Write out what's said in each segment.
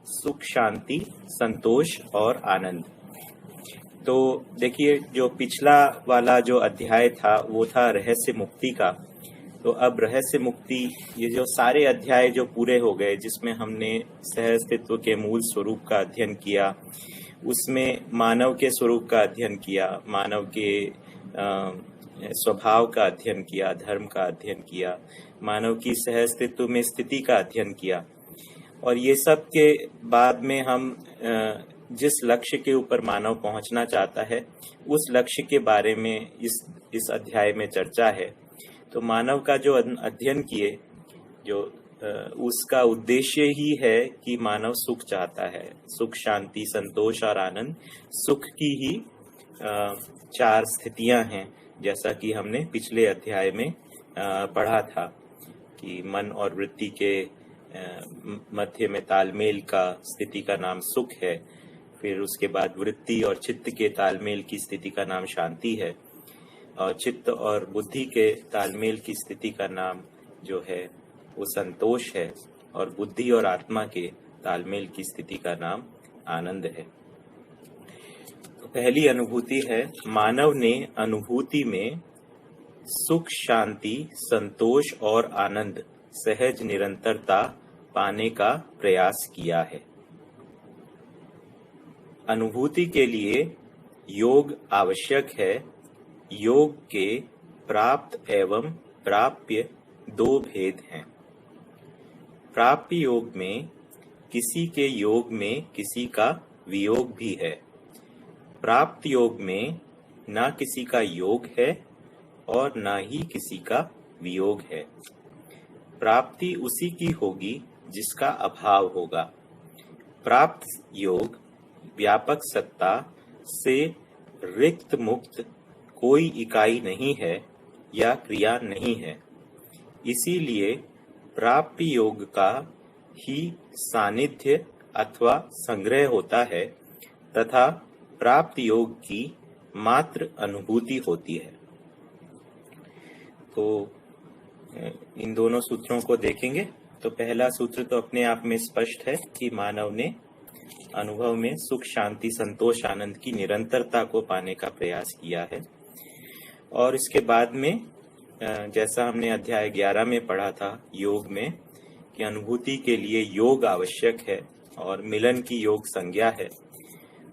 सुख, शांति, संतोष और आनंद। तो देखिए, जो पिछला वाला जो अध्याय था वो था रहस्य मुक्ति का। तो अब रहस्य मुक्ति, ये जो सारे अध्याय जो पूरे हो गए, जिसमें हमने सहअस्तित्व के मूल स्वरूप का अध्ययन किया, उसमें मानव के स्वरूप का अध्ययन किया, मानव के स्वभाव का अध्ययन किया, धर्म का अध्ययन किया, मानव की सहअस्तित्व में स्थिति का अध्ययन किया, और ये सब के बाद में हम जिस लक्ष्य के ऊपर मानव पहुंचना चाहता है उस लक्ष्य के बारे में इस अध्याय में चर्चा है। तो मानव का जो अध्ययन किए, जो उसका उद्देश्य ही है कि मानव सुख चाहता है, सुख, शांति, संतोष और आनंद। सुख की ही 4 स्थितियां हैं, जैसा कि हमने पिछले अध्याय में पढ़ा था कि मन और वृत्ति के मध्य में तालमेल का स्थिति का नाम सुख है। फिर उसके बाद वृत्ति और चित्त के तालमेल की स्थिति का नाम शांति है, और चित्त और बुद्धि के तालमेल की स्थिति का नाम जो है वो संतोष है, और बुद्धि और आत्मा के तालमेल की स्थिति का नाम आनंद है। तो पहली अनुभूति है, मानव ने अनुभूति में सुख, शांति, संतोष और आनंद, सहज निरंतरता पाने का प्रयास किया है। अनुभूति के लिए योग आवश्यक है। योग के प्राप्त एवं प्राप्य 2 भेद हैं। प्राप्य योग में किसी के योग में किसी का वियोग भी है। प्राप्त योग में ना किसी का योग है और ना ही किसी का वियोग है। प्राप्ति उसी की होगी जिसका अभाव होगा। प्राप्त योग व्यापक सत्ता से रिक्त मुक्त कोई इकाई नहीं है या क्रिया नहीं है। इसीलिए प्राप्ति योग का ही सानिध्य अथवा संग्रह होता है तथा प्राप्त योग की मात्र अनुभूति होती है। तो इन दोनों सूत्रों को देखेंगे। तो पहला सूत्र तो अपने आप में स्पष्ट है कि मानव ने अनुभव में सुख, शांति, संतोष, आनंद की निरंतरता को पाने का प्रयास किया है। और इसके बाद में जैसा हमने अध्याय 11 में पढ़ा था योग में, कि अनुभूति के लिए योग आवश्यक है और मिलन की योग संज्ञा है।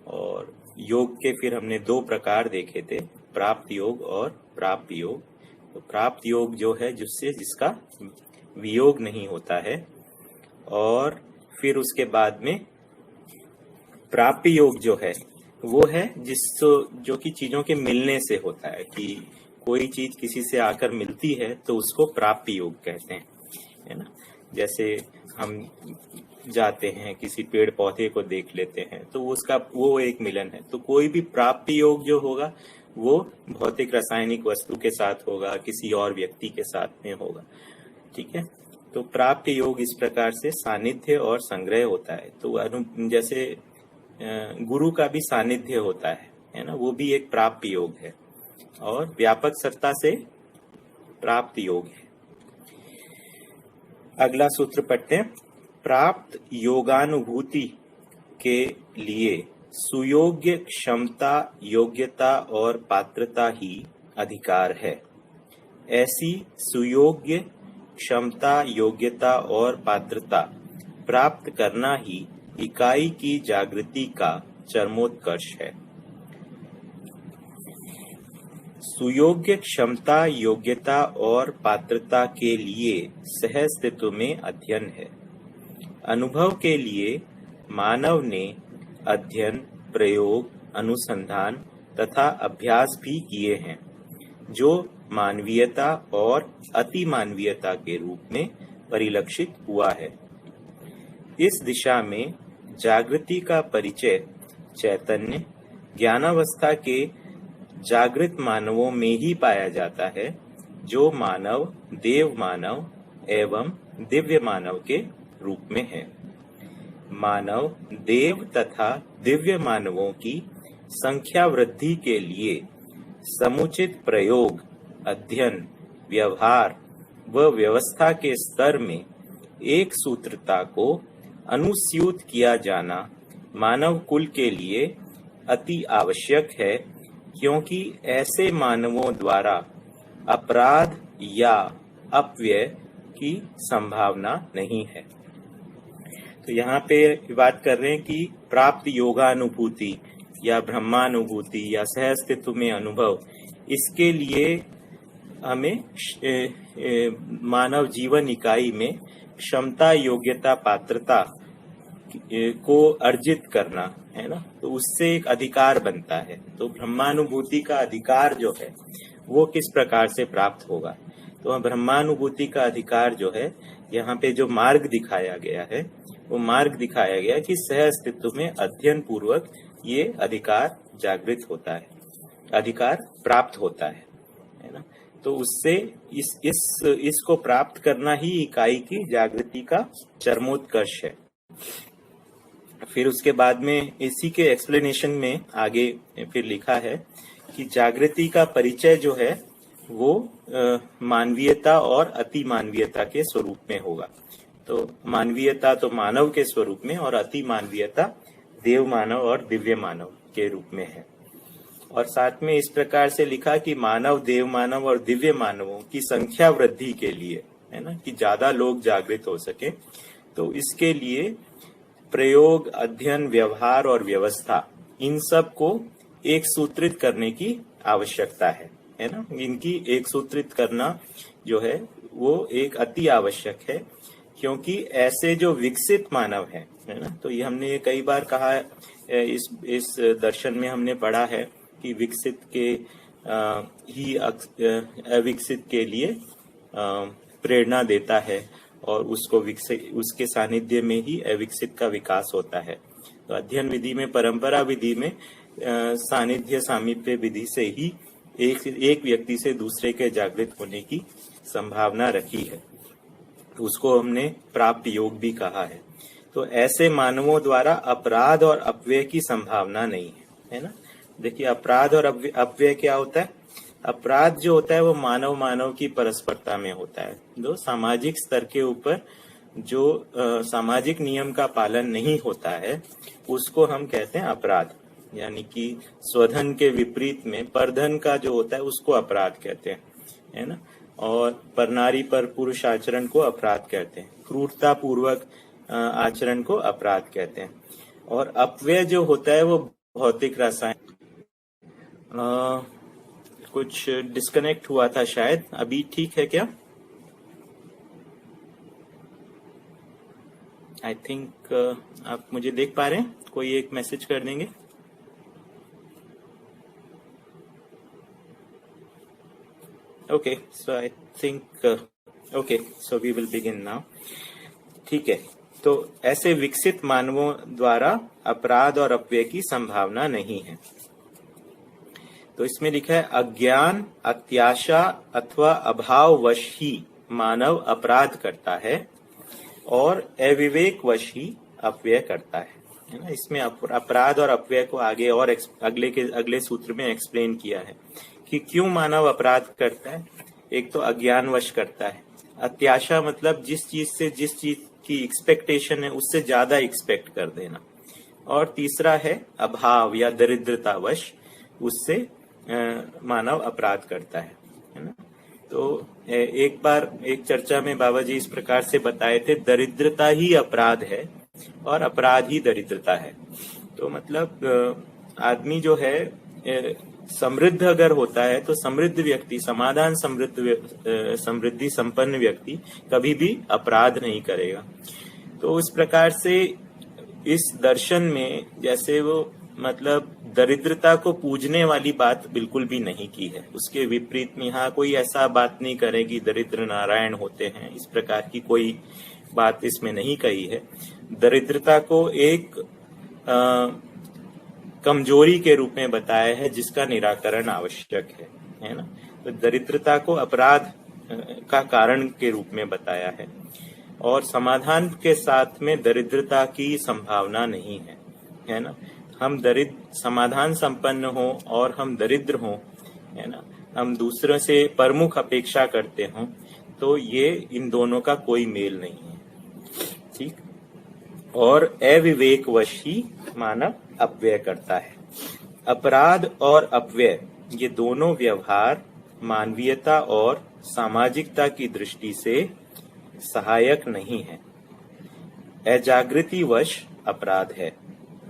और योग के फिर हमने 2 प्रकार देखे थे, प्राप्त योग और प्राप्य योग। तो प्राप्त योग जो है जिसका वियोग नहीं होता है, और फिर उसके बाद में प्राप्य योग जो है वो है जो कि चीजों के मिलने से होता है, कि कोई चीज किसी से आकर मिलती है तो उसको प्राप्य योग कहते हैं, है ना। जैसे हम जाते हैं किसी पेड़ पौधे को देख लेते हैं तो वो एक मिलन है। तो कोई भी प्राप्य योग जो होगा वो भौतिक रासायनिक वस्तु के साथ होगा, किसी और व्यक्ति के साथ में होगा, ठीक है। तो प्राप्य योग इस प्रकार से सानिध्य और संग्रह होता है। तो जैसे गुरु का भी सानिध्य होता है ना, वो भी एक प्राप्य योग है, और व्यापक सत्ता से प्राप्त योग है। अगला सूत्र पढ़ते हैं। प्राप्त योगानुभूति के लिए सुयोग्य क्षमता, योग्यता और पात्रता ही अधिकार है। ऐसी सुयोग्य क्षमता, योग्यता और पात्रता प्राप्त करना ही इकाई की जागृति का चरमोत्कर्ष है। सुयोग्य क्षमता, योग्यता और पात्रता के लिए सहअस्तित्व में अध्ययन है। अनुभव के लिए मानव ने अध्ययन, प्रयोग, अनुसंधान तथा अभ्यास भी किए हैं, जो मानवीयता और अति मानवीयता के रूप में परिलक्षित हुआ है। इस दिशा में जागृति का परिचय चैतन्य ज्ञानावस्था के जागृत मानवों में ही पाया जाता है, जो मानव, देव मानव एवं दिव्य मानव के रूप में है। मानव, देव तथा दिव्य मानवों की संख्या वृद्धि के लिए समुचित प्रयोग, अध्ययन, व्यवहार व व्यवस्था के स्तर में एक सूत्रता को अनुस्यूत किया जाना मानव कुल के लिए अति आवश्यक है, क्योंकि ऐसे मानवों द्वारा अपराध या अपव्यय की संभावना नहीं है। तो यहाँ पे बात कर रहे हैं कि प्राप्त योगानुभूति या ब्रह्मानुभूति या सह अस्तित्व में अनुभव, इसके लिए हमें मानव जीवन इकाई में क्षमता, योग्यता, पात्रता को अर्जित करना है ना, तो उससे एक अधिकार बनता है। तो ब्रह्मानुभूति का अधिकार जो है वो किस प्रकार से प्राप्त होगा? तो ब्रह्मानुभूति का अधिकार जो है, यहाँ पे जो मार्ग दिखाया गया है वो मार्ग दिखाया गया कि सह अस्तित्व में अध्ययन पूर्वक ये अधिकार जागृत होता है, अधिकार प्राप्त होता है ना। तो उससे इसको प्राप्त करना ही इकाई की जागृति का चरमोत्कर्ष है। फिर उसके बाद में इसी के एक्सप्लेनेशन में आगे फिर लिखा है कि जागृति का परिचय जो है वो मानवीयता और अति मानवीयता के स्वरूप में होगा। तो मानवीयता तो मानव के स्वरूप में और अति मानवीयता देव मानव और दिव्य मानव के रूप में है। और साथ में इस प्रकार से लिखा कि मानव, देव मानव और दिव्य मानवों की संख्या वृद्धि के लिए, है ना, कि ज्यादा लोग जागृत हो सके, तो इसके लिए प्रयोग, अध्ययन, व्यवहार और व्यवस्था, इन सब को एक सूत्रित करने की आवश्यकता है ना। इनकी एक सूत्रित करना जो है वो एक अति आवश्यक है, क्योंकि ऐसे जो विकसित मानव है ना, तो ये हमने कई बार कहा है, इस दर्शन में हमने पढ़ा है कि विकसित के ही अविकसित के लिए प्रेरणा देता है और उसको विकसित, उसके सानिध्य में ही अविकसित का विकास होता है। तो अध्ययन विधि में, परंपरा विधि में सानिध्य सामीप्य विधि से ही एक व्यक्ति से दूसरे के जागृत होने की संभावना रखी है। उसको हमने प्राप्त योग भी कहा है। तो ऐसे मानवों द्वारा अपराध और अपव्यय की संभावना नहीं है ना। देखिए, अपराध और अपव्यय क्या होता है? अपराध जो होता है वो मानव मानव की परस्परता में होता है। जो सामाजिक स्तर के ऊपर जो सामाजिक नियम का पालन नहीं होता है उसको हम कहते हैं अपराध, यानी कि स्वधन के विपरीत में परधन का जो होता है उसको अपराध कहते हैं, है ना। और पर नारी पर पुरुष आचरण को अपराध कहते हैं, क्रूरता पूर्वक आचरण को अपराध कहते हैं। और अपव्यय जो होता है वो भौतिक, रासायनिक। कुछ डिस्कनेक्ट हुआ था शायद, अभी ठीक है क्या? आई थिंक आप मुझे देख पा रहे हैं? कोई एक मैसेज कर देंगे। Okay, so I think okay, so we will begin now. ठीक है, तो ऐसे विकसित मानवों द्वारा अपराध और अपव्यय की संभावना नहीं है। तो इसमें लिखा है अज्ञान, अत्याशा अथवा अभाववश ही मानव अपराध करता है और अविवेकवश ही अपव्यय करता है ना। इसमें अपराध और अपव्यय को आगे और अगले सूत्र में एक्सप्लेन किया है कि क्यों मानव अपराध करता है। एक तो अज्ञानवश करता है, अत्याशा मतलब जिस चीज की एक्सपेक्टेशन है उससे ज्यादा एक्सपेक्ट कर देना, और तीसरा है अभाव या दरिद्रतावश, उससे मानव अपराध करता है ना। तो एक बार एक चर्चा में बाबा जी इस प्रकार से बताए थे, दरिद्रता ही अपराध है और अपराध ही दरिद्रता है। तो मतलब आदमी जो है समृद्ध अगर होता है तो समृद्ध व्यक्ति, समाधान समृद्धि संपन्न व्यक्ति कभी भी अपराध नहीं करेगा। तो उस प्रकार से इस दर्शन में जैसे वो मतलब दरिद्रता को पूजने वाली बात बिल्कुल भी नहीं की है, उसके विपरीत में यहाँ कोई ऐसा बात नहीं करे कि दरिद्र नारायण होते हैं, इस प्रकार की कोई बात इसमें नहीं कही है। दरिद्रता को एक कमजोरी के रूप में बताया है जिसका निराकरण आवश्यक है ना। तो दरिद्रता को अपराध का कारण के रूप में बताया है और समाधान के साथ में दरिद्रता की संभावना नहीं है ना। हम समाधान संपन्न हो और हम दरिद्र हो, है ना, हम दूसरों से प्रमुख अपेक्षा करते हो, तो ये इन दोनों का कोई मेल नहीं है। ठीक। और अविवेकवश ही मानव अपव्यय करता है। अपराध और अपव्यय ये दोनों व्यवहार मानवीयता और सामाजिकता की दृष्टि से सहायक नहीं है। अजागृतिवश अपराध है।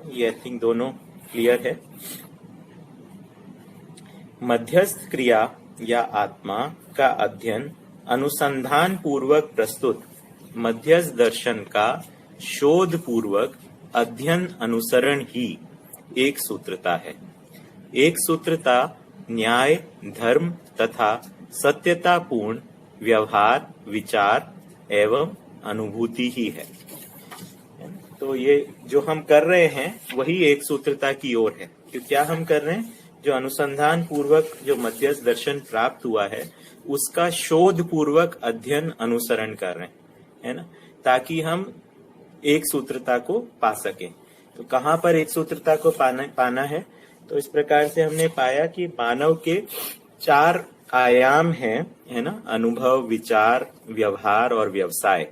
ये आई थिंक दोनों क्लियर है। मध्यस्थ क्रिया या आत्मा का अध्ययन अनुसंधान पूर्वक प्रस्तुत मध्यस्थ दर्शन का शोध पूर्वक अध्ययन अनुसरण ही एक सूत्रता है। एक सूत्रता न्याय, धर्म तथा सत्यतापूर्ण व्यवहार, विचार एवं अनुभूति ही है। तो ये जो हम कर रहे हैं वही एक सूत्रता की ओर है। तो क्या हम कर रहे हैं? जो अनुसंधान पूर्वक जो मध्यस्थ दर्शन प्राप्त हुआ है उसका शोध पूर्वक अध्ययन अनुसरण कर रहे हैं, है ना, ताकि हम एक सूत्रता को पा सकें। तो कहाँ पर एक सूत्रता को पाना है? तो इस प्रकार से हमने पाया कि मानव के 4 आयाम हैं, है ना, अनुभव, विचार, व्यवहार और व्यवसाय।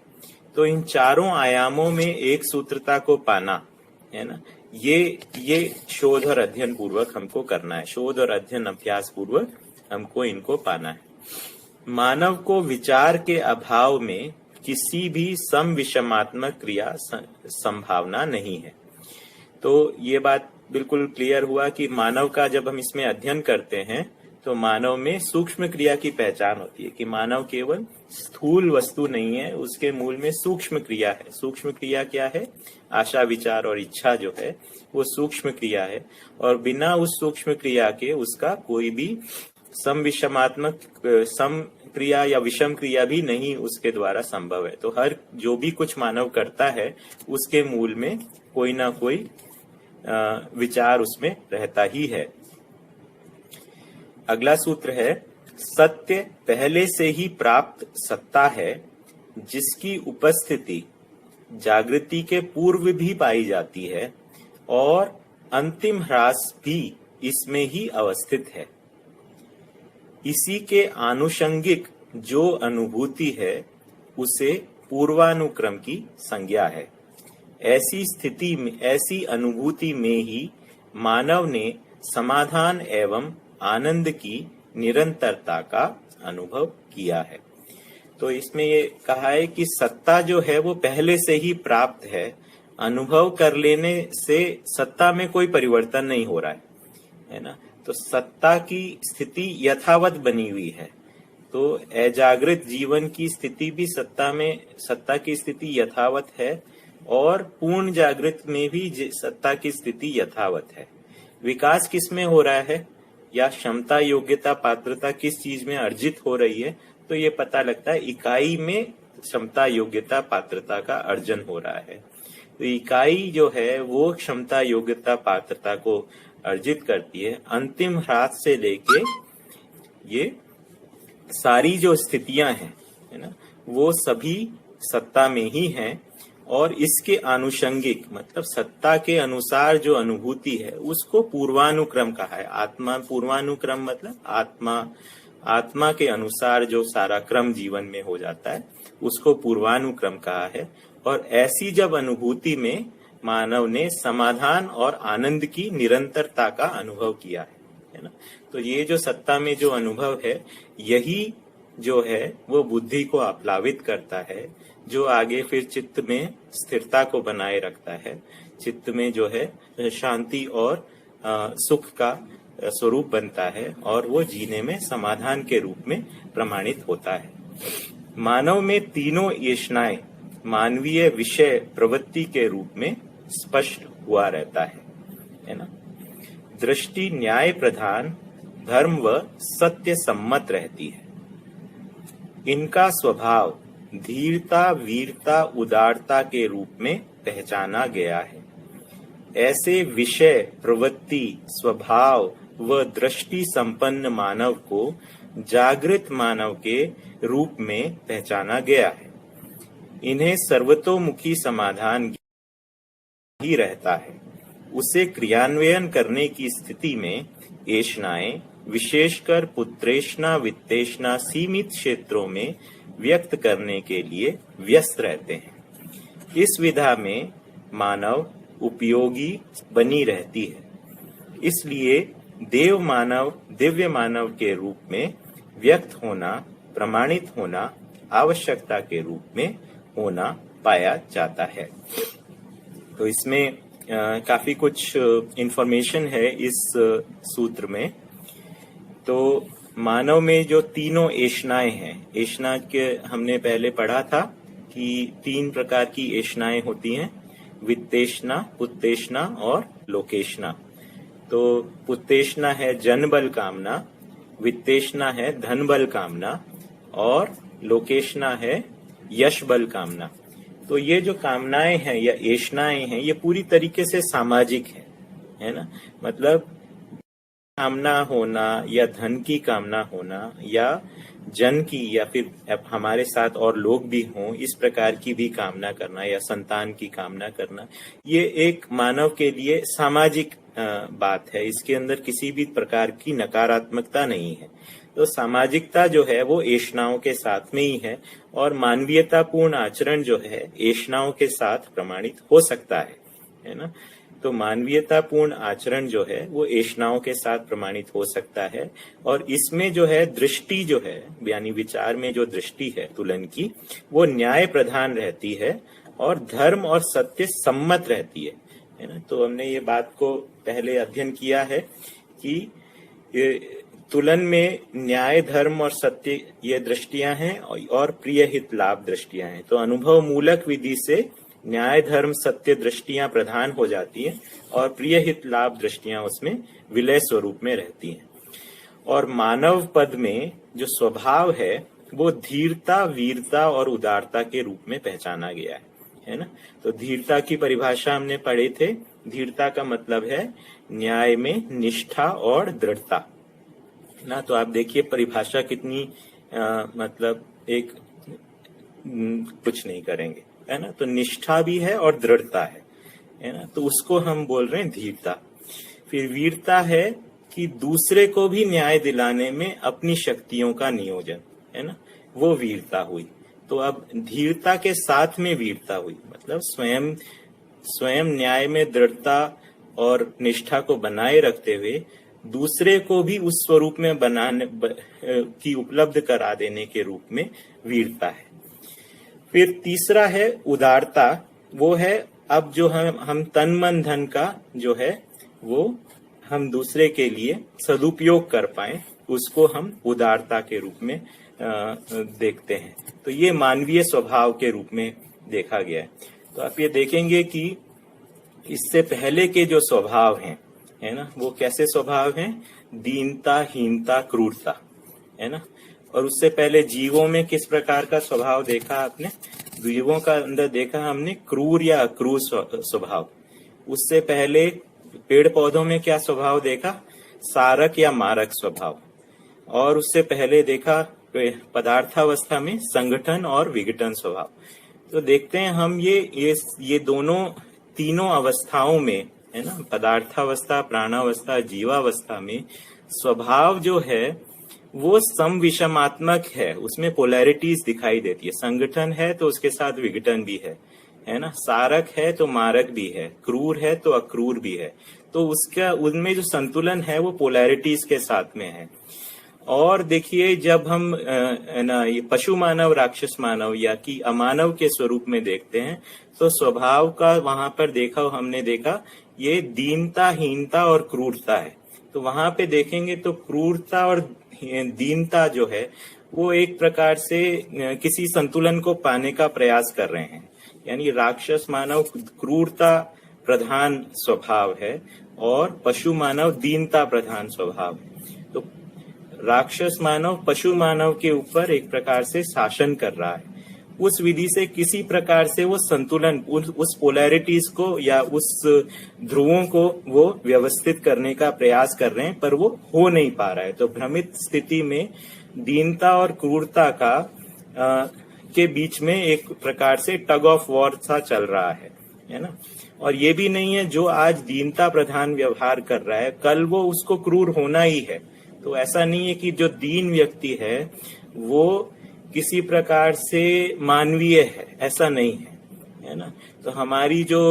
तो इन चारों आयामों में एक सूत्रता को पाना, है ना, ये शोध और अध्ययन पूर्वक हमको करना है। शोध और अध्ययन अभ्यास पूर्वक हमको इनको पाना है। मानव को विचार के अभाव में किसी भी समविषमात्मक क्रिया संभावना नहीं है। तो ये बात बिल्कुल क्लियर हुआ कि मानव का जब हम इसमें अध्ययन करते हैं तो मानव में सूक्ष्म क्रिया की पहचान होती है कि मानव केवल स्थूल वस्तु नहीं है, उसके मूल में सूक्ष्म क्रिया है। सूक्ष्म क्रिया क्या है? आशा, विचार और इच्छा जो है वो सूक्ष्म क्रिया है, और बिना उस सूक्ष्म क्रिया के उसका कोई भी समविषमात्मक सम क्रिया या विषम क्रिया भी नहीं उसके द्वारा संभव है। तो हर जो भी कुछ मानव करता है उसके मूल में कोई ना कोई विचार उसमें रहता ही है। अगला सूत्र है, सत्य पहले से ही प्राप्त सत्ता है जिसकी उपस्थिति जागृति के पूर्व भी पाई जाती है और अंतिम ह्रास भी इसमें ही अवस्थित है। इसी के आनुषंगिक जो अनुभूति है उसे पूर्वानुक्रम की संज्ञा है। ऐसी स्थिति में, ऐसी अनुभूति में ही मानव ने समाधान एवं आनंद की निरंतरता का अनुभव किया है। तो इसमें ये कहा है कि सत्ता जो है वो पहले से ही प्राप्त है। अनुभव कर लेने से सत्ता में कोई परिवर्तन नहीं हो रहा है ना। तो सत्ता की स्थिति यथावत बनी हुई है। तो अजागृत जीवन की स्थिति भी सत्ता की स्थिति यथावत है, और पूर्ण जागृत में भी सत्ता की स्थिति यथावत है। विकास किस में हो रहा है, या क्षमता, योग्यता, पात्रता किस चीज में अर्जित हो रही है? तो ये पता लगता है इकाई में क्षमता, योग्यता, पात्रता का अर्जन हो रहा है। तो इकाई जो है वो क्षमता, योग्यता, पात्रता को अर्जित करती है। अंतिम ह्रास से लेके ये सारी जो स्थितियां हैं, है ना, वो सभी सत्ता में ही हैं, और इसके आनुषंगिक मतलब सत्ता के अनुसार जो अनुभूति है उसको पूर्वानुक्रम कहा है। आत्मा पूर्वानुक्रम मतलब आत्मा के अनुसार जो सारा क्रम जीवन में हो जाता है उसको पूर्वानुक्रम कहा है। और ऐसी जब अनुभूति में मानव ने समाधान और आनंद की निरंतरता का अनुभव किया है ना। तो ये जो सत्ता में जो अनुभव है यही जो है वो बुद्धि को आप्लावित करता है, जो आगे फिर चित्त में स्थिरता को बनाए रखता है। चित्त में जो है शांति और सुख का स्वरूप बनता है, और वो जीने में समाधान के रूप में प्रमाणित होता है। मानव में तीनों येषणाएं मानवीय विषय प्रवृत्ति के रूप में स्पष्ट हुआ रहता है ना। दृष्टि न्याय प्रधान, धर्म व सत्य सम्मत रहती है। इनका स्वभाव धीरता, वीरता, उदारता के रूप में पहचाना गया है। ऐसे विषय, प्रवृत्ति, स्वभाव व दृष्टि संपन्न मानव को जागृत मानव के रूप में पहचाना गया है। इन्हें सर्वतोमुखी समाधान ही रहता है। उसे क्रियान्वयन करने की स्थिति में येषणाएं विशेषकर पुत्रेषणा, वित्तेषणा सीमित क्षेत्रों में व्यक्त करने के लिए व्यस्त रहते हैं। इस विधा में मानव उपयोगी बनी रहती है। इसलिए देव मानव दिव्य मानव के रूप में व्यक्त होना, प्रमाणित होना, आवश्यकता के रूप में होना पाया जाता है। तो इसमें काफी कुछ इंफॉर्मेशन है इस सूत्र में। तो मानव में जो तीनों एषणाएं हैं, एषणा के हमने पहले पढ़ा था कि 3 प्रकार की एषणाएं होती हैं, वित्तेषणा, पुत्तेषणा और लोकेषणा। तो पुत्तेषणा है जन बल कामना, वित्तेषणा है धन बल कामना और लोकेषणा है यश बल कामना। तो ये जो कामनाएं हैं या एषणाएं हैं, ये पूरी तरीके से सामाजिक है ना। मतलब कामना होना या धन की कामना होना या जन की या फिर हमारे साथ और लोग भी हों इस प्रकार की भी कामना करना या संतान की कामना करना, ये एक मानव के लिए सामाजिक बात है। इसके अंदर किसी भी प्रकार की नकारात्मकता नहीं है। तो सामाजिकता जो है वो एषणाओं के साथ में ही है और मानवीयतापूर्ण आचरण जो है एषणाओं के साथ प्रमाणित हो सकता है ना। तो मानवीयतापूर्ण आचरण जो है वो एषणाओं के साथ प्रमाणित हो सकता है। और इसमें जो है दृष्टि जो है, यानी विचार में जो दृष्टि है तुलन की, वो न्याय प्रधान रहती है और धर्म और सत्य सम्मत रहती है ना। तो हमने ये बात को पहले अध्ययन किया है कि तुलन में न्याय, धर्म और सत्य ये दृष्टियां हैं और प्रिय हित लाभ दृष्टियां हैं। तो अनुभव मूलक विधि से न्याय, धर्म, सत्य दृष्टियां प्रधान हो जाती हैं और प्रिय हित लाभ दृष्टियां उसमें विलय स्वरूप में रहती हैं। और मानव पद में जो स्वभाव है वो धीरता, वीरता और उदारता के रूप में पहचाना गया है ना। तो धीरता की परिभाषा हमने पढ़े थे। धीरता का मतलब है न्याय में निष्ठा और दृढ़ता ना। तो आप देखिए परिभाषा कितनी मतलब एक कुछ नहीं करेंगे, है ना। तो निष्ठा भी है और दृढ़ता है ना। तो उसको हम बोल रहे हैं धीरता। फिर वीरता है कि दूसरे को भी न्याय दिलाने में अपनी शक्तियों का नियोजन, है ना, वो वीरता हुई। तो अब धीरता के साथ में वीरता हुई, मतलब स्वयं न्याय में दृढ़ता और निष्ठा को बनाए रखते हुए दूसरे को भी उस स्वरूप में बनाने की उपलब्ध करा देने के रूप में वीरता है। फिर तीसरा है उदारता। वो है अब जो हम तन मन धन का जो है वो हम दूसरे के लिए सदुपयोग कर पाए, उसको हम उदारता के रूप में देखते हैं। तो ये मानवीय स्वभाव के रूप में देखा गया है। तो आप ये देखेंगे कि इससे पहले के जो स्वभाव हैं, है ना, वो कैसे स्वभाव हैं? दीनता, हीनता, क्रूरता, है ना। और उससे पहले जीवों में किस प्रकार का स्वभाव देखा आपने? जीवों का अंदर देखा हमने क्रूर या अक्रूर स्वभाव। उससे पहले पेड़ पौधों में क्या स्वभाव देखा? सारक या मारक स्वभाव। और उससे पहले देखा पदार्थावस्था में संगठन और विघटन स्वभाव। तो देखते हैं हम ये दोनों तीनों अवस्थाओं में, है ना, पदार्थावस्था, प्राणावस्था, जीवावस्था में स्वभाव जो है वो सम विषमात्मक है। उसमें पोलैरिटीज दिखाई देती है। संगठन है तो उसके साथ विघटन भी है ना। सारक है तो मारक भी है, क्रूर है तो अक्रूर भी है। तो उनमें जो संतुलन है वो पोलैरिटीज के साथ में है। और देखिए जब हम ना ये पशु मानव, राक्षस मानव या कि अमानव के स्वरूप में देखते हैं तो स्वभाव का वहां पर हमने देखा ये दीनता, हीनता और क्रूरता है। तो वहां पे देखेंगे तो क्रूरता और दीनता जो है वो एक प्रकार से किसी संतुलन को पाने का प्रयास कर रहे हैं। यानी राक्षस मानव क्रूरता प्रधान स्वभाव है और पशु मानव दीनता प्रधान स्वभाव है। तो राक्षस मानव पशु मानव के ऊपर एक प्रकार से शासन कर रहा है। उस विधि से किसी प्रकार से वो संतुलन, उस पोलैरिटीज को या उस ध्रुवों को वो व्यवस्थित करने का प्रयास कर रहे हैं, पर वो हो नहीं पा रहा है। तो भ्रमित स्थिति में दीनता और क्रूरता के बीच में एक प्रकार से टग ऑफ वॉर सा चल रहा है ना। और ये भी नहीं है जो आज दीनता प्रधान व्यवहार कर रहा है कल वो उसको क्रूर होना ही है। तो ऐसा नहीं है कि जो दीन व्यक्ति है वो किसी प्रकार से मानवीय है, ऐसा नहीं है ना। तो हमारी जो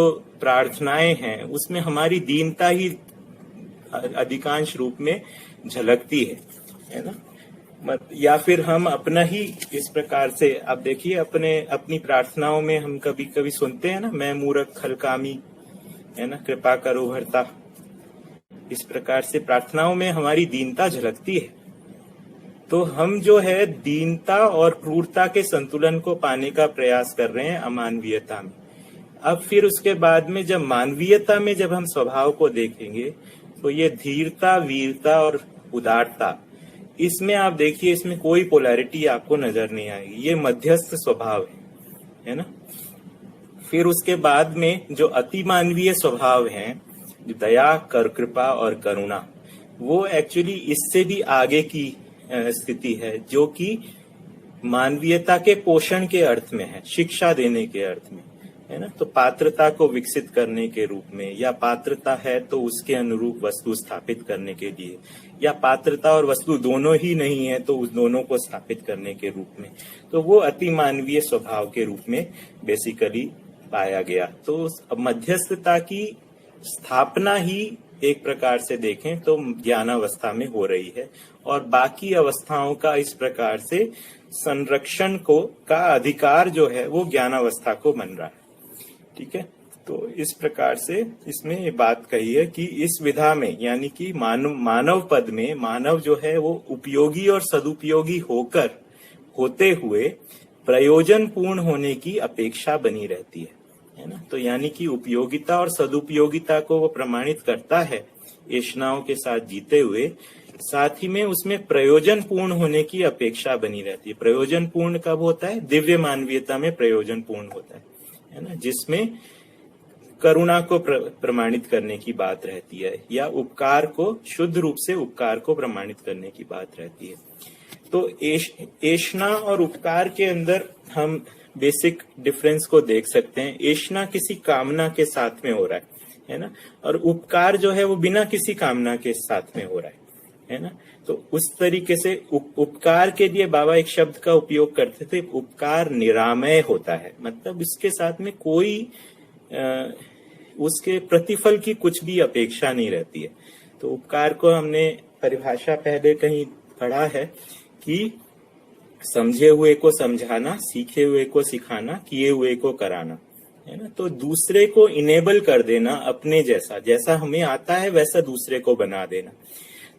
प्रार्थनाएं हैं उसमें हमारी दीनता ही अधिकांश रूप में झलकती है ना। या फिर हम अपना ही इस प्रकार से, आप देखिए अपनी प्रार्थनाओं में हम कभी कभी सुनते हैं ना, मैं मूर्ख हलकामी, है ना, कृपा करो भरता। इस प्रकार से प्रार्थनाओं में हमारी दीनता झलकती है। तो हम जो है दीनता और क्रूरता के संतुलन को पाने का प्रयास कर रहे हैं अमानवीयता में। अब फिर उसके बाद में जब मानवीयता में जब हम स्वभाव को देखेंगे तो ये धीरता, वीरता और उदारता, इसमें आप देखिए इसमें कोई पोलैरिटी आपको नजर नहीं आएगी, ये मध्यस्थ स्वभाव है ना। फिर उसके बाद में जो अति मानवीय स्वभाव हैं, दया, कर, कृपा और करुणा, वो एक्चुअली इससे भी आगे की स्थिति है, जो कि मानवीयता के पोषण के अर्थ में है, शिक्षा देने के अर्थ में, है ना। तो पात्रता को विकसित करने के रूप में, या पात्रता है तो उसके अनुरूप वस्तु स्थापित करने के लिए, या पात्रता और वस्तु दोनों ही नहीं है तो उस दोनों को स्थापित करने के रूप में, तो वो अति मानवीय स्वभाव के रूप में बेसिकली पाया गया। तो मध्यस्थता की स्थापना ही एक प्रकार से देखें तो ज्ञानावस्था में हो रही है, और बाकी अवस्थाओं का इस प्रकार से संरक्षण का अधिकार जो है वो ज्ञानावस्था को बन रहा है। ठीक है, तो इस प्रकार से इसमें ये बात कही है कि इस विधा में, यानी कि मानव पद में मानव जो है वो उपयोगी और सदुपयोगी होते हुए प्रयोजन पूर्ण होने की अपेक्षा बनी रहती है ना। तो यानी कि उपयोगिता और सदुपयोगिता को वो प्रमाणित करता है ऐषणाओं के साथ जीते हुए, साथ ही में उसमें प्रयोजन पूर्ण होने की अपेक्षा बनी रहती है। प्रयोजन पूर्ण कब होता है? दिव्य मानवीयता में प्रयोजन पूर्ण होता है ना, जिसमें करुणा को प्रमाणित करने की बात रहती है, या उपकार को, शुद्ध रूप से उपकार को प्रमाणित करने की बात रहती है। तो ऐषणा और उपकार के अंदर हम बेसिक डिफरेंस को देख सकते हैं। ऐषणा किसी कामना के साथ में हो रहा है ना, और उपकार जो है वो बिना किसी कामना के साथ में हो रहा है ना। तो उस तरीके से उपकार के लिए बाबा एक शब्द का उपयोग करते थे, उपकार निरामय होता है, मतलब इसके साथ में कोई उसके प्रतिफल की कुछ भी अपेक्षा नहीं रहती है। तो उपकार को हमने परिभाषा पहले कहीं पढ़ा है कि समझे हुए को समझाना, सीखे हुए को सिखाना, किए हुए को कराना, है ना। तो दूसरे को इनेबल कर देना, अपने जैसा हमें आता है वैसा दूसरे को बना देना,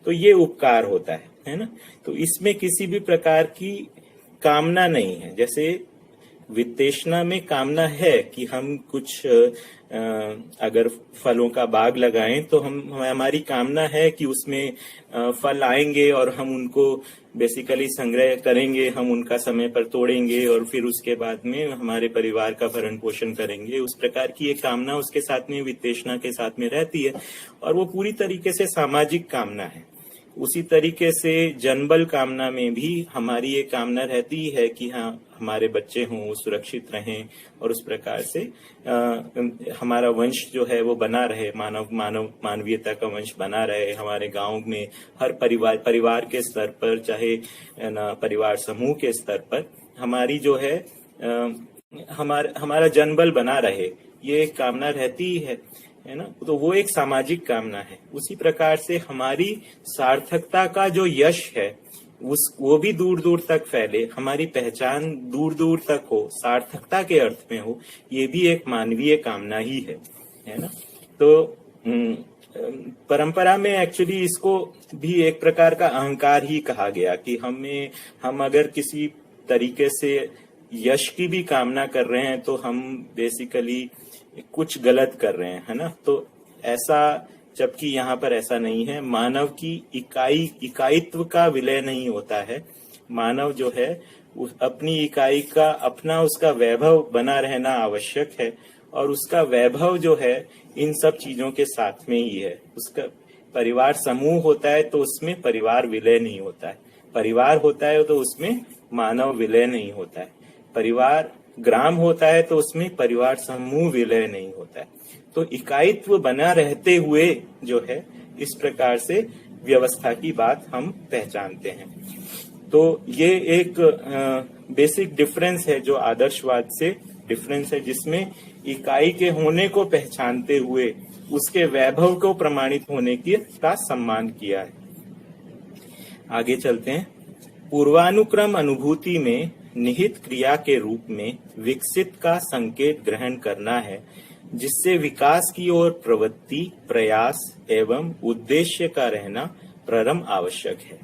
तो ये उपकार होता है ना। तो इसमें किसी भी प्रकार की कामना नहीं है। जैसे वित्तेषणा में कामना है कि हम कुछ अगर फलों का बाग लगाएं तो हमारी कामना है कि उसमें फल आएंगे और हम उनको बेसिकली संग्रह करेंगे, हम उनका समय पर तोड़ेंगे और फिर उसके बाद में हमारे परिवार का भरण पोषण करेंगे। उस प्रकार की एक कामना उसके साथ में, वित्तेषणा के साथ में रहती है, और वो पूरी तरीके से सामाजिक कामना है। उसी तरीके से जन्मबल कामना में भी हमारी ये कामना रहती है कि हाँ, हमारे बच्चे हों, वो सुरक्षित रहें, और उस प्रकार से हमारा वंश जो है वो बना रहे, मानवीयता का वंश बना रहे। हमारे गांव में हर परिवार के स्तर पर, चाहे परिवार समूह के स्तर पर हमारी जो है हमारा जन्मबल बना रहे, ये एक कामना रहती है ना। तो वो एक सामाजिक कामना है। उसी प्रकार से हमारी सार्थकता का जो यश है वो भी दूर दूर तक फैले, हमारी पहचान दूर दूर तक हो, सार्थकता के अर्थ में हो, ये भी एक मानवीय कामना ही है ना। तो परंपरा में एक्चुअली इसको भी एक प्रकार का अहंकार ही कहा गया कि हम अगर किसी तरीके से यश की भी कामना कर रहे हैं तो हम बेसिकली कुछ गलत कर रहे हैं, है ना। तो ऐसा, जबकि यहाँ पर ऐसा नहीं है। मानव की इकाईत्व का विलय नहीं होता है। मानव जो है अपनी इकाई का, अपना उसका वैभव बना रहना आवश्यक है, और उसका वैभव जो है इन सब चीजों के साथ में ही है। उसका परिवार समूह होता है तो उसमें परिवार विलय नहीं होता है, परिवार होता है तो उसमें मानव विलय नहीं होता है, परिवार ग्राम होता है तो उसमें परिवार समूह विलय नहीं होता है। तो इकाईत्व बना रहते हुए जो है इस प्रकार से व्यवस्था की बात हम पहचानते हैं। तो ये एक बेसिक डिफरेंस है जो आदर्शवाद से डिफरेंस है, जिसमें इकाई के होने को पहचानते हुए उसके वैभव को प्रमाणित होने का सम्मान किया है। आगे चलते हैं। पूर्वानुक्रम अनुभूति में निहित क्रिया के रूप में विकसित का संकेत ग्रहण करना है, जिससे विकास की ओर प्रवृत्ति, प्रयास एवं उद्देश्य का रहना परम आवश्यक है।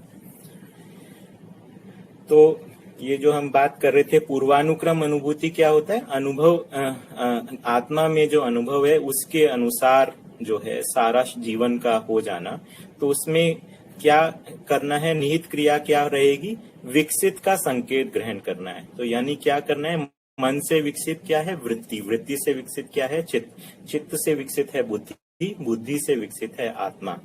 तो ये जो हम बात कर रहे थे, पूर्वानुक्रम अनुभूति क्या होता है? अनुभव, आत्मा में जो अनुभव है उसके अनुसार जो है सारा जीवन का हो जाना। तो उसमें क्या करना है? निहित क्रिया क्या रहेगी? विकसित का संकेत ग्रहण करना है। तो यानी क्या करना है? मन से विकसित क्या है? वृत्ति। वृत्ति से विकसित क्या है? चित्त। चित्त से विकसित है बुद्धि। बुद्धि से विकसित है आत्मा।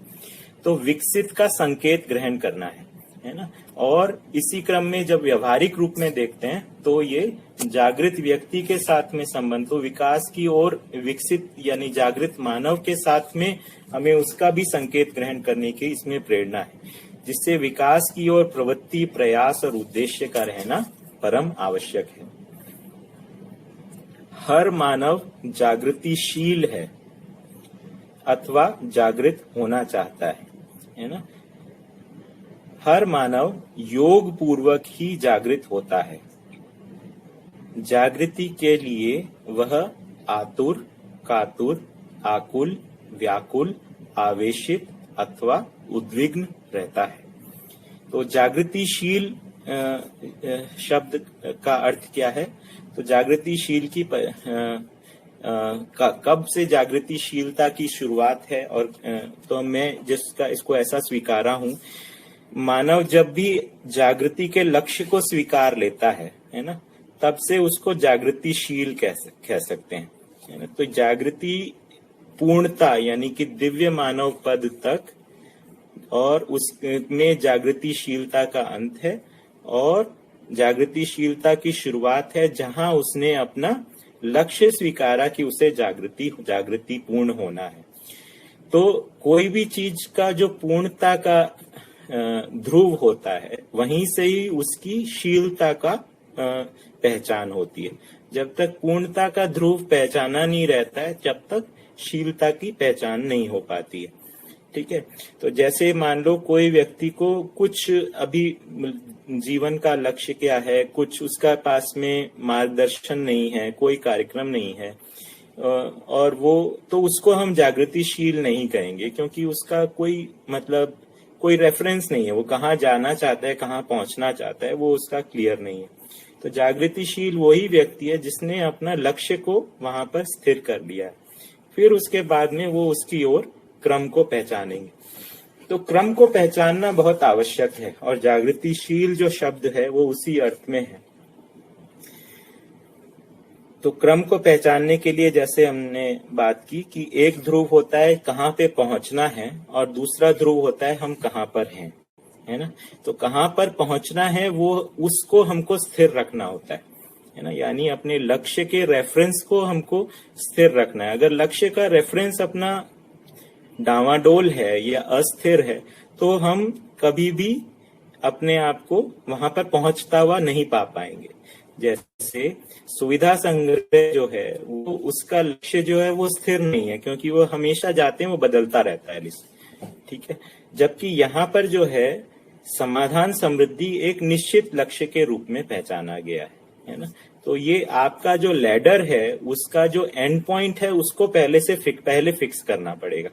तो विकसित का संकेत ग्रहण करना है ना। और इसी क्रम में जब व्यवहारिक रूप में देखते हैं तो ये जागृत व्यक्ति के साथ में संबंध, तो विकास की ओर विकसित यानी जागृत मानव के साथ में हमें उसका भी संकेत ग्रहण करने की इसमें प्रेरणा है, जिससे विकास की ओर प्रवृत्ति, प्रयास और उद्देश्य का रहना परम आवश्यक है। हर मानव जागृतिशील है अथवा जागृत होना चाहता है ना। हर मानव योग पूर्वक ही जागृत होता है। जागृति के लिए वह आतुर, कातुर, आकुल, व्याकुल, आवेशित अथवा उद्विग्न रहता है। तो जागृतिशील शब्द का अर्थ क्या है? तो जागृतिशील की कब से जागृतिशीलता की शुरुआत है? और तो मैं जिसका इसको ऐसा स्वीकारा हूं, मानव जब भी जागृति के लक्ष्य को स्वीकार लेता है ना, तब से उसको जागृतिशील कह सकते हैं, है ना। तो जागृति पूर्णता यानी कि दिव्य मानव पद तक, और उसमें जागृतिशीलता का अंत है, और जागृतिशीलता की शुरुआत है जहां उसने अपना लक्ष्य स्वीकारा कि उसे जागृति पूर्ण होना है। तो कोई भी चीज का जो पूर्णता का ध्रुव होता है, वहीं से ही उसकी शीलता का पहचान होती है। जब तक पूर्णता का ध्रुव पहचाना नहीं रहता है, जब तक शीलता की पहचान नहीं हो पाती है। ठीक है। तो जैसे मान लो कोई व्यक्ति को कुछ अभी जीवन का लक्ष्य क्या है, कुछ उसका पास में मार्गदर्शन नहीं है, कोई कार्यक्रम नहीं है, और वो तो उसको हम जागृतिशील नहीं कहेंगे, क्योंकि उसका कोई रेफरेंस नहीं है। वो कहाँ जाना चाहता है, कहाँ पहुंचना चाहता है, वो उसका क्लियर नहीं है। तो जागृतिशील वही व्यक्ति है जिसने अपना लक्ष्य को वहां पर स्थिर कर लिया है। फिर उसके बाद में वो उसकी ओर क्रम को पहचानेंगे। तो क्रम को पहचानना बहुत आवश्यक है, और जागृतिशील जो शब्द है वो उसी अर्थ में है। तो क्रम को पहचानने के लिए जैसे हमने बात की कि एक ध्रुव होता है कहाँ पे पहुंचना है, और दूसरा ध्रुव होता है हम कहाँ पर हैं, है ना। तो कहाँ पर पहुंचना है वो उसको हमको स्थिर रखना होता है ना। यानी अपने लक्ष्य के रेफरेंस को हमको स्थिर रखना है। अगर लक्ष्य का रेफरेंस अपना डावाडोल है या अस्थिर है, तो हम कभी भी अपने आप को वहां पर पहुंचता हुआ नहीं पा पाएंगे। जैसे सुविधा संग्रह जो है वो, उसका लक्ष्य जो है वो स्थिर नहीं है, क्योंकि वो हमेशा जाते हैं, वो बदलता रहता है। ठीक है। जबकि यहाँ पर जो है समाधान समृद्धि एक निश्चित लक्ष्य के रूप में पहचाना गया है ना। तो ये आपका जो लैडर है, उसका जो एंड पॉइंट है, उसको पहले फिक्स करना पड़ेगा,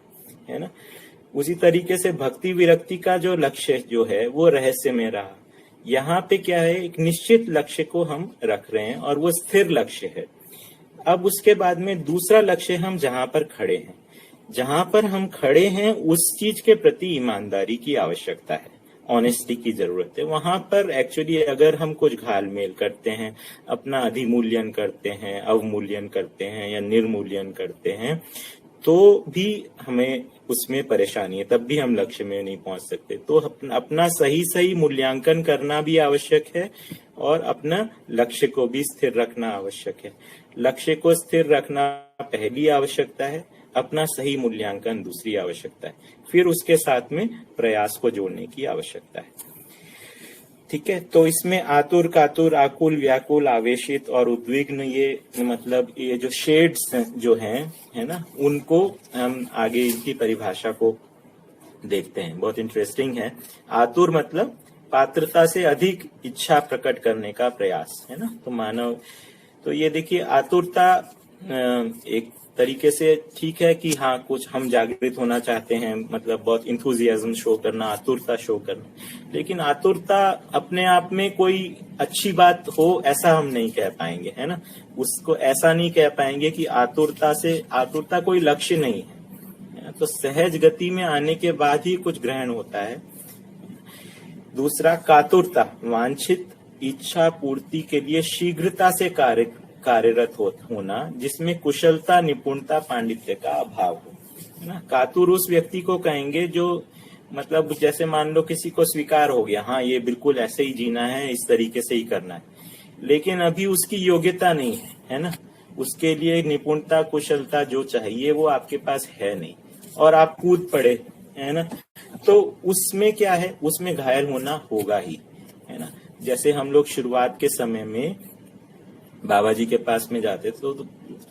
है ना। उसी तरीके से भक्ति विरक्ति का जो लक्ष्य जो है वो रहस्य में रहा। यहाँ पे क्या है, एक निश्चित लक्ष्य को हम रख रहे हैं और वो स्थिर लक्ष्य है। अब उसके बाद में दूसरा लक्ष्य, हम जहां पर खड़े हैं, जहां पर हम खड़े हैं उस चीज के प्रति ईमानदारी की आवश्यकता है, ऑनेस्टी की जरूरत है। वहां पर एक्चुअली अगर हम कुछ घालमेल करते हैं, अपना अधिमूल्यन करते हैं, अवमूल्यन करते हैं या निर्मूल्यन करते हैं, तो भी हमें उसमें परेशानी है, तब भी हम लक्ष्य में नहीं पहुंच सकते। तो अपना सही मूल्यांकन करना भी आवश्यक है, और अपना लक्ष्य को भी स्थिर रखना आवश्यक है। लक्ष्य को स्थिर रखना पहली आवश्यकता है, अपना सही मूल्यांकन दूसरी आवश्यकता है, फिर उसके साथ में प्रयास को जोड़ने की आवश्यकता है। ठीक है। तो इसमें आतुर, कातुर, आकुल, व्याकुल, आवेशित और उद्विग्न, ये मतलब ये जो शेड्स जो हैं, है ना, उनको हम आगे इनकी परिभाषा को देखते हैं। बहुत इंटरेस्टिंग है। आतुर मतलब पात्रता से अधिक इच्छा प्रकट करने का प्रयास, है ना। तो मानव, तो ये देखिए आतुरता एक तरीके से ठीक है कि हाँ कुछ हम जागृत होना चाहते हैं, मतलब बहुत इंथुजियाज्म शो करना, आतुरता शो करना। लेकिन आतुरता अपने आप में कोई अच्छी बात हो ऐसा हम नहीं कह पाएंगे, है ना। उसको ऐसा नहीं कह पाएंगे कि आतुरता कोई लक्ष्य नहीं है। तो सहज गति में आने के बाद ही कुछ ग्रहण होता है। दूसरा कातुरता, वांछित इच्छा पूर्ति के लिए शीघ्रता से कार्यरत होना, जिसमें कुशलता, निपुणता, पांडित्य का अभाव हो, है ना। कातुर उस व्यक्ति को कहेंगे जो मतलब जैसे मान लो किसी को स्वीकार हो गया, हाँ ये बिल्कुल ऐसे ही जीना है, इस तरीके से ही करना है, लेकिन अभी उसकी योग्यता नहीं है ना। उसके लिए निपुणता, कुशलता जो चाहिए वो आपके पास है नहीं, और आप कूद पड़े, है ना। तो उसमें क्या है, उसमें घायल होना होगा ही, है ना। जैसे हम लोग शुरुआत के समय में बाबा जी के पास में जाते तो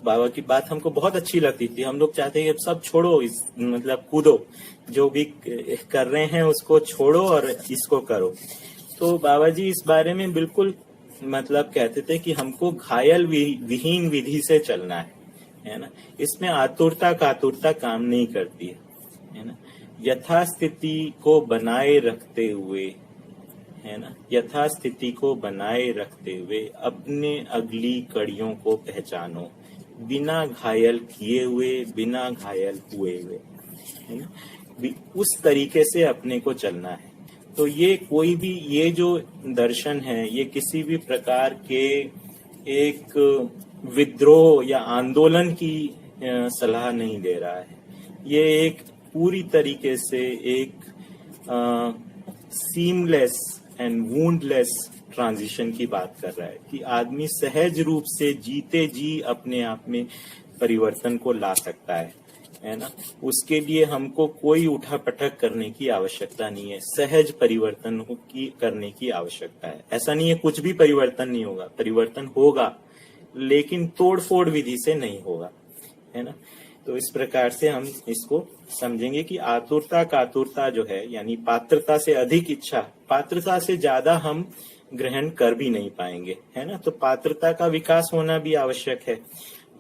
बाबा की बात हमको बहुत अच्छी लगती थी। हम लोग चाहते हैं कि सब छोड़ो, इस मतलब कूदो, जो भी कर रहे हैं उसको छोड़ो और इसको करो। तो बाबा जी इस बारे में बिल्कुल मतलब कहते थे कि हमको घायल विहीन विधि से चलना है ना। इसमें आतुरता कातुरता काम नहीं करती है ना। यथास्थिति को बनाए रखते हुए, है ना, यथास्थिति को बनाए रखते हुए अपने अगली कड़ियों को पहचानो, बिना घायल किए हुए, बिना घायल हुए हुए, है ना। उस तरीके से अपने को चलना है। तो ये कोई भी, ये जो दर्शन है, ये किसी भी प्रकार के एक विद्रोह या आंदोलन की सलाह नहीं दे रहा है। ये एक पूरी तरीके से एक सीमलेस एंड वुंडलेस ट्रांजिशन की बात कर रहा है कि आदमी सहज रूप से जीते जी अपने आप में परिवर्तन को ला सकता है ना। उसके लिए हमको कोई उठा पटक करने की आवश्यकता नहीं है, सहज परिवर्तन करने की आवश्यकता है। ऐसा नहीं है कुछ भी परिवर्तन नहीं होगा, परिवर्तन होगा लेकिन तोड़फोड़ विधि से नहीं होगा, है ना। तो इस प्रकार से हम इसको समझेंगे कि आतुरता कातुरता जो है, यानी पात्रता से अधिक इच्छा, पात्रता से ज्यादा हम ग्रहण कर भी नहीं पाएंगे, है ना। तो पात्रता का विकास होना भी आवश्यक है,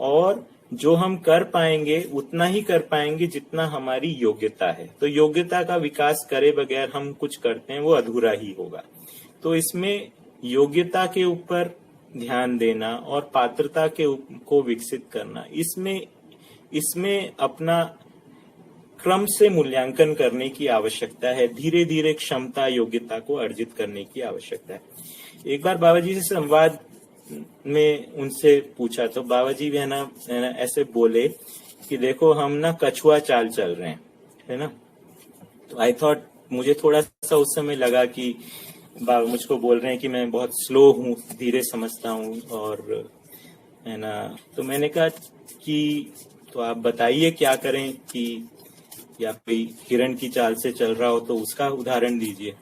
और जो हम कर पाएंगे उतना ही कर पाएंगे जितना हमारी योग्यता है। तो योग्यता का विकास करे बगैर हम कुछ करते हैं वो अधूरा ही होगा। तो इसमें योग्यता के ऊपर ध्यान देना और पात्रता को विकसित करना, इसमें अपना क्रम से मूल्यांकन करने की आवश्यकता है। धीरे धीरे क्षमता योग्यता को अर्जित करने की आवश्यकता है। एक बार बाबा जी से संवाद में उनसे पूछा तो बाबा जी भी है ना ऐसे बोले कि देखो हम ना कछुआ चाल चल रहे हैं, है ना। तो आई थॉट, मुझे थोड़ा सा उस समय लगा कि बाबा मुझको बोल रहे हैं कि मैं बहुत स्लो हूँ, धीरे समझता हूँ, और है ना। तो मैंने कहा कि तो आप बताइए क्या करें, कि या कोई हिरण की चाल से चल रहा हो तो उसका उदाहरण दीजिए।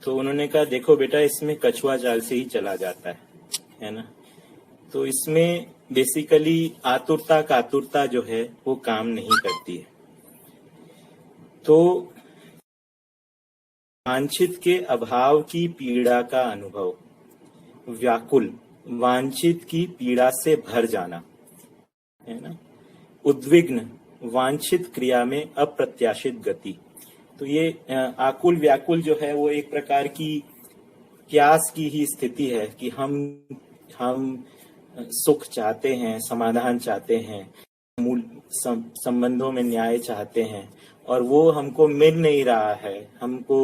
तो उन्होंने कहा देखो बेटा, इसमें कछुआ चाल से ही चला जाता है ना। तो इसमें बेसिकली आतुरता कातुरता जो है वो काम नहीं करती है। तो वांछित के अभाव की पीड़ा का अनुभव, व्याकुल, वांछित की पीड़ा से भर जाना, है ना। उद्विग्न, वांछित क्रिया में अप्रत्याशित गति। तो ये आकुल व्याकुल जो है वो एक प्रकार की प्यास की ही स्थिति है कि हम सुख चाहते हैं, समाधान चाहते हैं, मूल संबंधों में न्याय चाहते हैं, और वो हमको मिल नहीं रहा है। हमको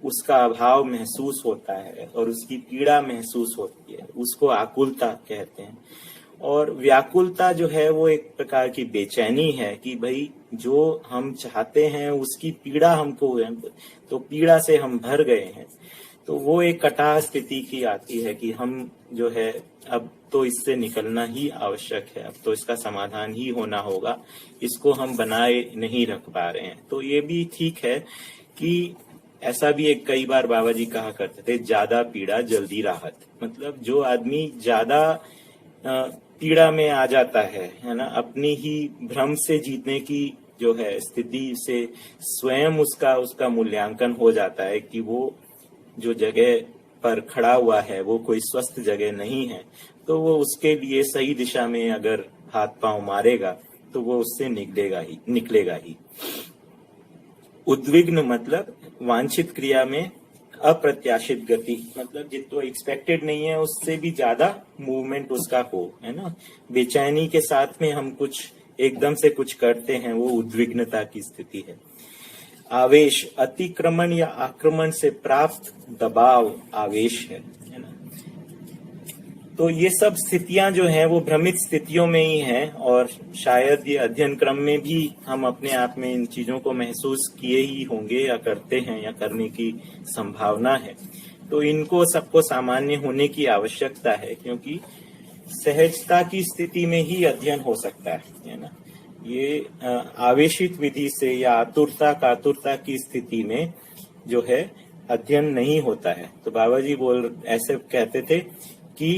उसका अभाव महसूस होता है और उसकी पीड़ा महसूस होती है, उसको आकुलता कहते हैं। और व्याकुलता जो है वो एक प्रकार की बेचैनी है कि भाई जो हम चाहते हैं उसकी पीड़ा हमको है, तो पीड़ा से हम भर गए हैं। तो वो एक कटाह स्थिति की आती है कि हम जो है अब तो इससे निकलना ही आवश्यक है, अब तो इसका समाधान ही होना होगा, इसको हम बनाए नहीं रख पा रहे हैं। तो ये भी ठीक है कि ऐसा भी एक कई बार बाबा जी कहा करते थे, ज्यादा पीड़ा जल्दी राहत। मतलब जो आदमी ज्यादा पीड़ा में आ जाता है ना, अपनी ही भ्रम से जीतने की जो है स्थिति से स्वयं उसका मूल्यांकन हो जाता है कि वो जो जगह पर खड़ा हुआ है वो कोई स्वस्थ जगह नहीं है, तो वो उसके लिए सही दिशा में अगर हाथ पांव मारेगा तो वो उससे निकलेगा ही। उद्विग्न मतलब वांछित क्रिया में अप्रत्याशित गति, मतलब जितना एक्सपेक्टेड नहीं है उससे भी ज्यादा मूवमेंट उसका हो, है ना। बेचैनी के साथ में हम कुछ एकदम से कुछ करते हैं, वो उद्विग्नता की स्थिति है। आवेश अतिक्रमण या आक्रमण से प्राप्त दबाव आवेश है ना। तो ये सब स्थितियां जो हैं वो भ्रमित स्थितियों में ही हैं, और शायद ये अध्ययन क्रम में भी हम अपने आप में इन चीजों को महसूस किए ही होंगे या करते हैं या करने की संभावना है। तो इनको सबको सामान्य होने की आवश्यकता है, क्योंकि सहजता की स्थिति में ही अध्ययन हो सकता है ना। ये आवेशित विधि से या आतुरता की स्थिति में जो है अध्ययन नहीं होता है। तो बाबा जी ऐसे कहते थे कि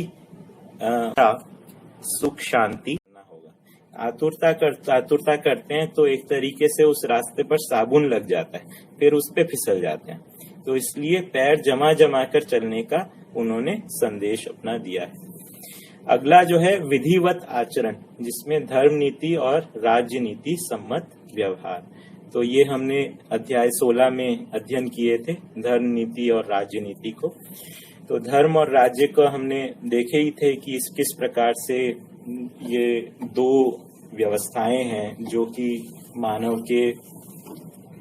सुख शांति ना होगा। आतुरता करते हैं तो एक तरीके से उस रास्ते पर साबुन लग जाता है, फिर उस पे फिसल जाते हैं। तो इसलिए पैर जमा कर चलने का उन्होंने संदेश अपना दिया है। अगला जो है विधिवत आचरण, जिसमें धर्म नीति और राज्य नीति सम्मत व्यवहार। तो ये हमने अध्याय 16 में अध्ययन किए थे, धर्म नीति और राज्य नीति को। तो धर्म और राज्य को हमने देखे ही थे कि किस प्रकार से ये दो व्यवस्थाएं हैं जो कि मानव के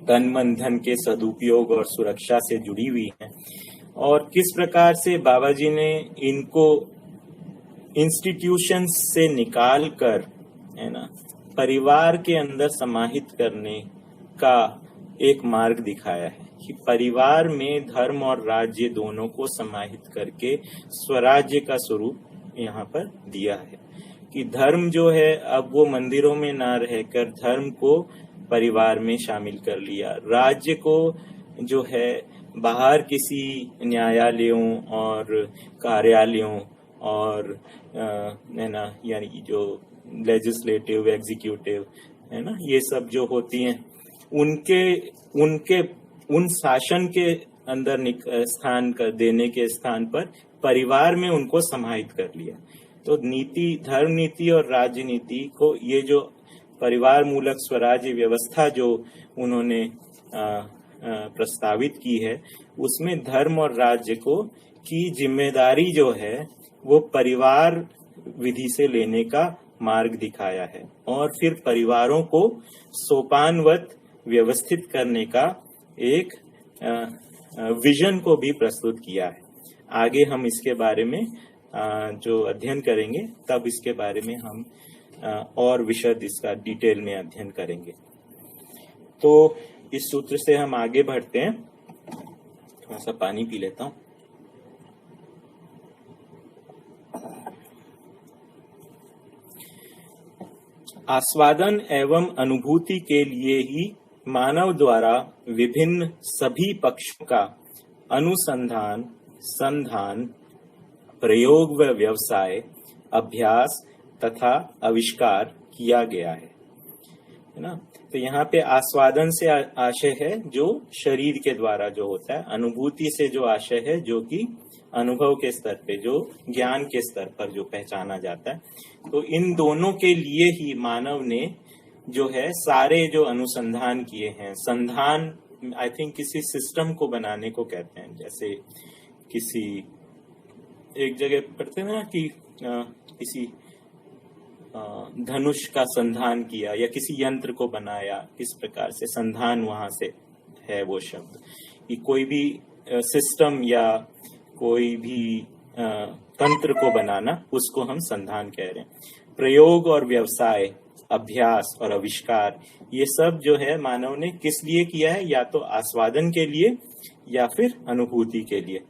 तन मन धन के सदुपयोग और सुरक्षा से जुड़ी हुई हैं, और किस प्रकार से बाबा जी ने इनको इंस्टीट्यूशंस से निकाल कर, है ना, परिवार के अंदर समाहित करने का एक मार्ग दिखाया है कि परिवार में धर्म और राज्य दोनों को समाहित करके स्वराज्य का स्वरूप यहाँ पर दिया है। कि धर्म जो है अब वो मंदिरों में ना रहकर धर्म को परिवार में शामिल कर लिया, राज्य को जो है बाहर किसी न्यायालयों और कार्यालयों और है ना, यानी जो लेजिस्लेटिव एग्जीक्यूटिव है ना, ये सब जो होती हैं उन शासन के अंदर स्थान देने के स्थान पर परिवार में उनको समाहित कर लिया। तो धर्म नीति और राजनीति को, ये जो परिवार मूलक स्वराज्य व्यवस्था जो उन्होंने प्रस्तावित की है, उसमें धर्म और राज्य को की जिम्मेदारी जो है वो परिवार विधि से लेने का मार्ग दिखाया है, और फिर परिवारों को सोपानवत व्यवस्थित करने का एक विजन को भी प्रस्तुत किया है। आगे हम इसके बारे में जो अध्ययन करेंगे तब इसके बारे में हम और विशद इसका डिटेल में अध्ययन करेंगे। तो इस सूत्र से हम आगे बढ़ते हैं। थोड़ा सा पानी पी लेता हूँ। आस्वादन एवं अनुभूति के लिए ही मानव द्वारा विभिन्न सभी पक्षों का अनुसंधान, संधान, प्रयोग व व्यवसाय, अभ्यास तथा आविष्कार किया गया है ना। तो यहाँ पे आस्वादन से आशय है जो शरीर के द्वारा जो होता है, अनुभूति से जो आशय है जो कि अनुभव के स्तर पे, जो ज्ञान के स्तर पर जो पहचाना जाता है। तो इन दोनों के लिए ही मानव ने जो है सारे जो अनुसंधान किए हैं, संधान आई थिंक किसी सिस्टम को बनाने को कहते हैं। जैसे किसी एक जगह पढ़ते हैं ना कि किसी धनुष का संधान किया या किसी यंत्र को बनाया, किस प्रकार से संधान वहां से है वो शब्द, कि कोई भी सिस्टम या कोई भी तंत्र को बनाना, उसको हम संधान कह रहे हैं। प्रयोग और व्यवसाय, अभ्यास और आविष्कार, ये सब जो है मानव ने किस लिए किया है, या तो आस्वादन के लिए या फिर अनुभूति के लिए।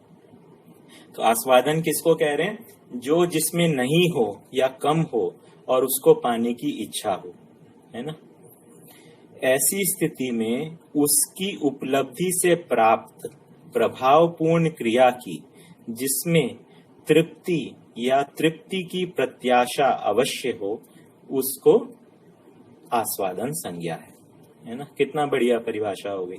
तो आस्वादन किसको कह रहे हैं? जो जिसमें नहीं हो या कम हो और उसको पाने की इच्छा हो, है ना। ऐसी स्थिति में उसकी उपलब्धि से प्राप्त प्रभावपूर्ण क्रिया की जिसमें तृप्ति या तृप्ति की प्रत्याशा अवश्य हो, उसको आस्वादन संज्ञा है ना। कितना बढ़िया परिभाषा हो गई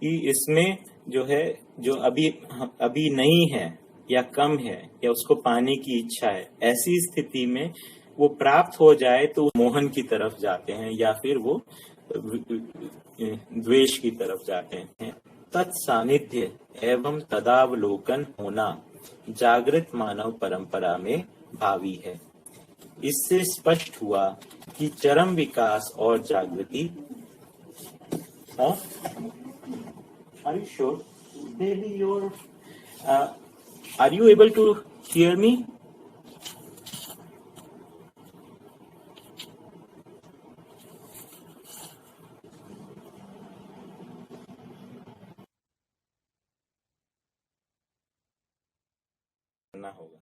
कि इसमें जो है, जो अभी नहीं है या कम है या उसको पाने की इच्छा है, ऐसी स्थिति में वो प्राप्त हो जाए तो मोहन की तरफ जाते हैं या फिर वो द्वेष की तरफ जाते हैं। तत्सानिध्य एवं तदावलोकन होना जागृत मानव परंपरा में भावी है। इससे स्पष्ट हुआ कि चरम विकास और जागृति Are you sure? Maybe you're. Are you able to hear me? करना होगा।